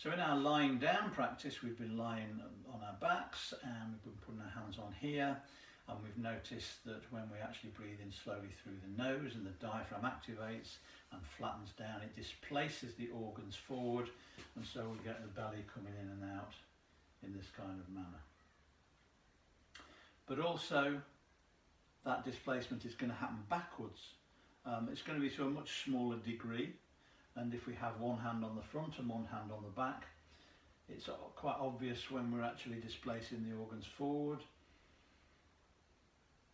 So in our lying down practice, we've been lying on our backs and we've been putting our hands on here, and we've noticed that when we actually breathe in slowly through the nose and the diaphragm activates and flattens down, it displaces the organs forward, and so we get the belly coming in and out in this kind of manner. But also that displacement is going to happen backwards. It's going to be to a much smaller degree, and if we have one hand on the front and one hand on the back, it's quite obvious when we're actually displacing the organs forward.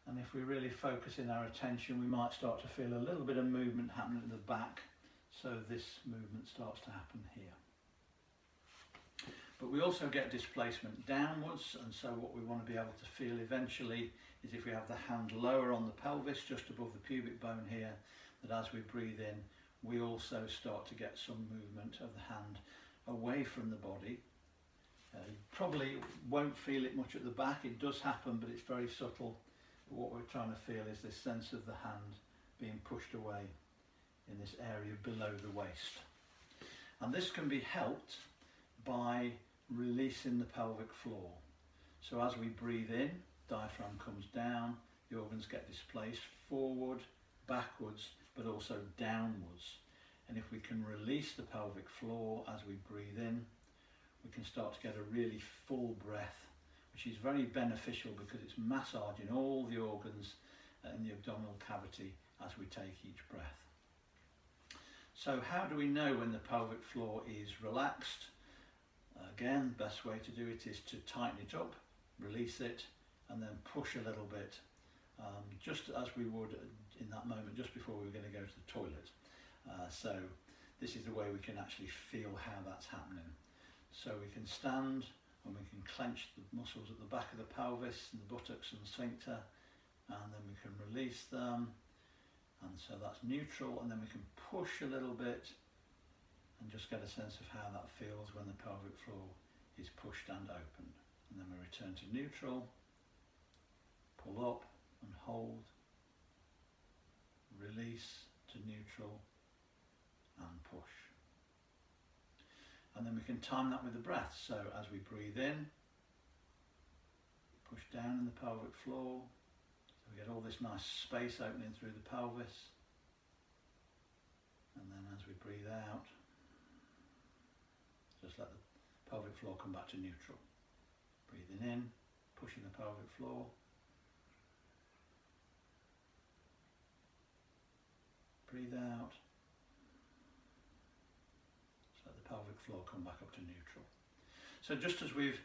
And if we really focus in our attention, we might start to feel a little bit of movement happening at the back, so this movement starts to happen here. But we also get displacement downwards, and so what we want to be able to feel eventually is if we have the hand lower on the pelvis, just above the pubic bone here, that as we breathe in, we also start to get some movement of the hand away from the body. You probably won't feel it much at the back, it does happen, but it's very subtle. What we're trying to feel is this sense of the hand being pushed away in this area below the waist. And this can be helped by releasing the pelvic floor. So as we breathe in, diaphragm comes down, the organs get displaced forward, backwards, but also downwards. And if we can release the pelvic floor as we breathe in, we can start to get a really full breath, which is very beneficial because it's massaging all the organs in the abdominal cavity as we take each breath. So how do we know when the pelvic floor is relaxed? Again, the best way to do it is to tighten it up, release it, and then push a little bit, just as we would in that moment just before we were going to go to the toilet. So this is the way we can actually feel how that's happening. So we can stand and we can clench the muscles at the back of the pelvis and the buttocks and the sphincter, and then we can release them, and so that's neutral, and then we can push a little bit and just get a sense of how that feels when the pelvic floor is pushed and opened. And then we return to neutral, pull up and hold, release to neutral and push. And then we can time that with the breath. So as we breathe in, push down in the pelvic floor, so we get all this nice space opening through the pelvis. And then as we breathe out, just let the pelvic floor come back to neutral. Breathing in, pushing the pelvic floor. Breathe out. Just let the pelvic floor come back up to neutral. So just as we've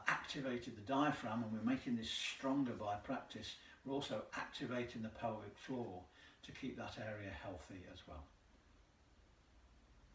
activated the diaphragm, and we're making this stronger by practice, we're also activating the pelvic floor to keep that area healthy as well.